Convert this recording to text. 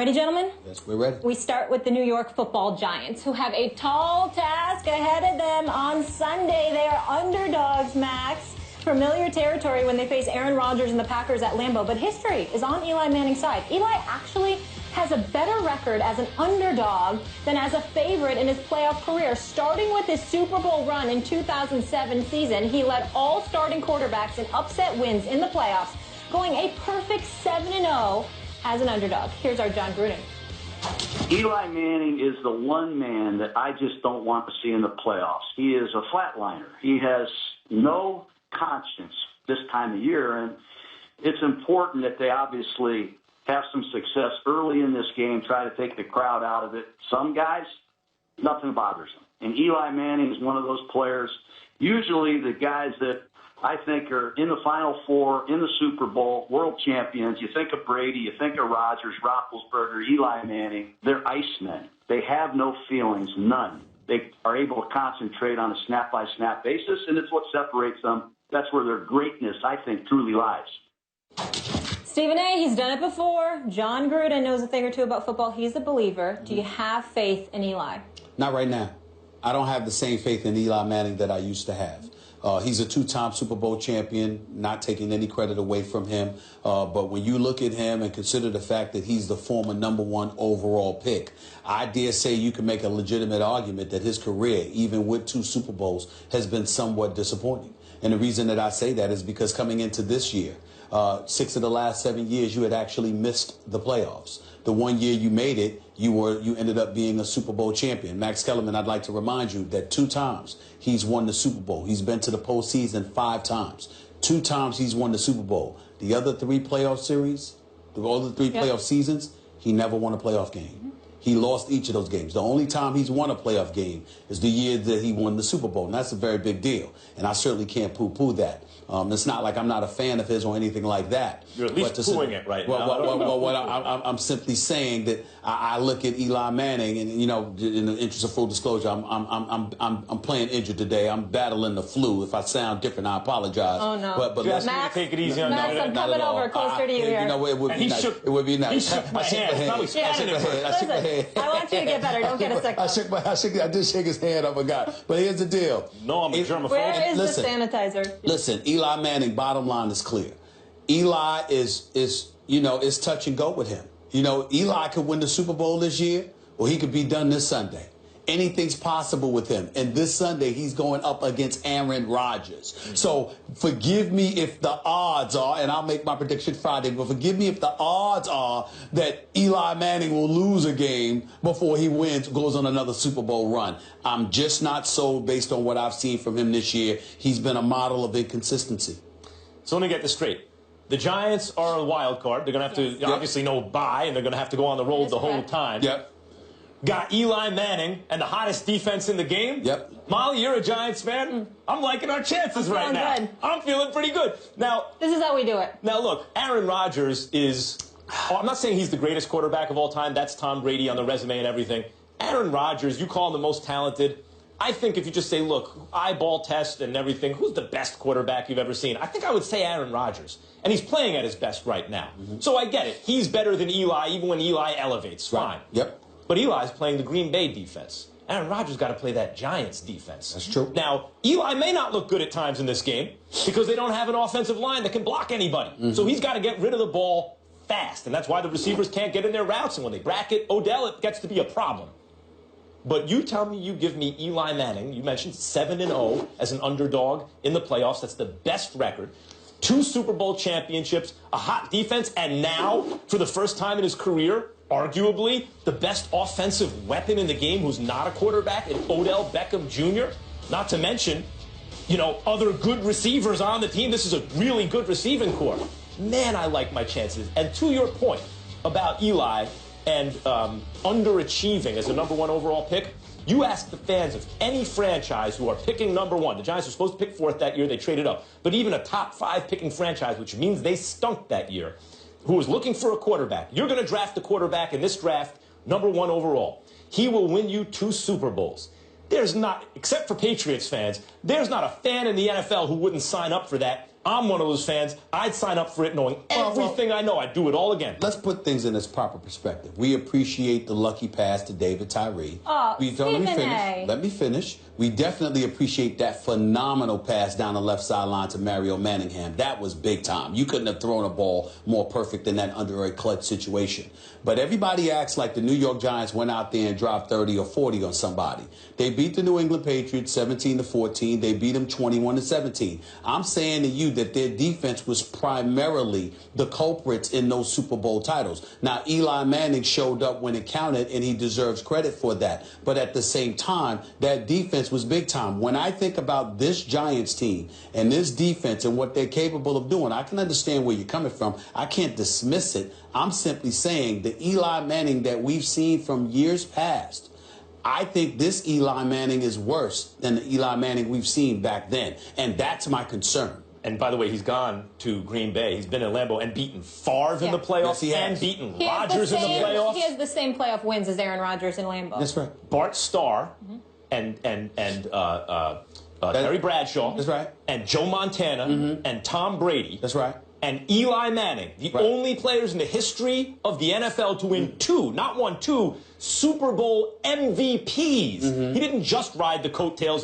Ready, gentlemen? Yes, we're ready. We start with the New York Football Giants, who have a tall task ahead of them on Sunday. They are underdogs, Max. Familiar territory when they face Aaron Rodgers and the Packers at Lambeau, but history is on Eli Manning's side. Eli actually has a better record as an underdog than as a favorite in his playoff career. Starting with his Super Bowl run in 2007 season, he led all starting quarterbacks in upset wins in the playoffs, going a perfect 7-0 as an underdog. Here's our John Gruden. Eli Manning is the one man that I just don't want to see in the playoffs. He is a flatliner. He has no conscience this time of year, and it's important that they obviously have some success early in this game, try to take the crowd out of it. Some guys, nothing bothers them. And Eli Manning is one of those players, usually the guys that I think are in the Final Four, in the Super Bowl, world champions. You think of Brady, you think of Rodgers, Roethlisberger, Eli Manning. They're icemen. They have no feelings, none. They are able to concentrate on a snap-by-snap basis, and it's what separates them. That's where their greatness, I think, truly lies. Stephen A., he's done it before. John Gruden knows a thing or two about football. He's a believer. Do you have faith in Eli? Not right now. I don't have the same faith in Eli Manning that I used to have. He's a two-time Super Bowl champion, not taking any credit away from him. But when you look at him and consider the fact that he's the former #1 overall pick, I dare say you can make a legitimate argument that his career, even with 2 Super Bowls, has been somewhat disappointing. And the reason that I say that is because coming into this year, 6 of the last 7 years, you had actually missed the playoffs. The one year you made it, you ended up being a Super Bowl champion. Max Kellerman, I'd like to remind you that 2 times he's won the Super Bowl. He's been to the postseason 5 times. 2 times he's won the Super Bowl. The other 3 playoff series, all the 3 playoff seasons, he never won a playoff game. He lost each of those games. The only time he's won a playoff game is the year that he won the Super Bowl, and that's a very big deal. And I certainly can't poo-poo that. It's not like I'm not a fan of his or anything like that. You're at least pooing it right now. I'm simply saying that I look at Eli Manning, and you know, in the interest of full disclosure, I'm playing injured today. I'm battling the flu. If I sound different, I apologize. Oh no! But let's Max, take it easy on Max, I'm coming over closer to you here. You know, it would be nice. It would be nice. He shook my hand. I want you to get better. Don't get a sick one. I did shake his hand. I forgot. But here's the deal. No, I'm a germaphobe. Where is the sanitizer? Listen, Eli Manning, bottom line is clear. Eli is touch and go with him. You know, Eli could win the Super Bowl this year, or he could be done this Sunday. Anything's possible with him. And this Sunday, he's going up against Aaron Rodgers. So forgive me if the odds are, and I'll make my prediction Friday, but forgive me if the odds are that Eli Manning will lose a game before he goes on another Super Bowl run. I'm just not sold based on what I've seen from him this year. He's been a model of inconsistency. So let me get this straight. The Giants are a wild card. They're going to have to obviously no bye, and they're going to have to go on the road the whole time. Yep. Got Eli Manning and the hottest defense in the game. Yep. Molly, you're a Giants fan. I'm liking our chances right now. Good. I'm feeling pretty good. Now, this is how we do it. Now, look, Aaron Rodgers is, I'm not saying he's the greatest quarterback of all time. That's Tom Brady on the resume and everything. Aaron Rodgers, you call him the most talented. I think if you just say, look, eyeball test and everything, who's the best quarterback you've ever seen? I think I would say Aaron Rodgers. And he's playing at his best right now. So I get it. He's better than Eli, even when Eli elevates. Fine. Yep. But Eli's playing the Green Bay defense. Aaron Rodgers got to play that Giants defense. That's true. Now, Eli may not look good at times in this game because they don't have an offensive line that can block anybody. So he's got to get rid of the ball fast. And that's why the receivers can't get in their routes. And when they bracket Odell, it gets to be a problem. But you tell me, you give me Eli Manning. You mentioned 7-0 as an underdog in the playoffs. That's the best record. 2 Super Bowl championships, a hot defense, and now, for the first time in his career, arguably the best offensive weapon in the game who's not a quarterback in Odell Beckham Jr. Not to mention, you know, other good receivers on the team. This is a really good receiving core. Man, I like my chances. And to your point about Eli and underachieving as a #1 overall pick, you ask the fans of any franchise who are picking #1. The Giants were supposed to pick 4th that year. They traded up. But even a top 5 picking franchise, which means they stunk that year, who was looking for a quarterback. You're going to draft the quarterback in this draft, #1 overall. He will win you 2 Super Bowls. There's not, except for Patriots fans, there's not a fan in the NFL who wouldn't sign up for that I'm one of those fans. I'd sign up for it knowing everything I know. I'd do it all again. Let's put things in its proper perspective. We appreciate the lucky pass to David Tyree. Let me finish. We definitely appreciate that phenomenal pass down the left sideline to Mario Manningham. That was big time. You couldn't have thrown a ball more perfect than that under a clutch situation. But everybody acts like the New York Giants went out there and dropped 30 or 40 on somebody. They beat the New England Patriots 17-14. They beat them 21-17. I'm saying to you that their defense was primarily the culprits in those Super Bowl titles. Now, Eli Manning showed up when it counted, and he deserves credit for that. But at the same time, that defense was big time. When I think about this Giants team and this defense and what they're capable of doing, I can understand where you're coming from. I can't dismiss it. I'm simply saying the Eli Manning that we've seen from years past, I think this Eli Manning is worse than the Eli Manning we've seen back then. And that's my concern. And by the way, he's gone to Green Bay. He's been in Lambeau and beaten Favre in the playoffs and beaten Rodgers in the playoffs. He has the same playoff wins as Aaron Rodgers in Lambeau. That's right. Bart Starr and Terry Bradshaw. That's right. And Joe Montana and Tom Brady. That's right. And Eli Manning, the only players in the history of the NFL to win two Super Bowl MVPs. He didn't just ride the coattails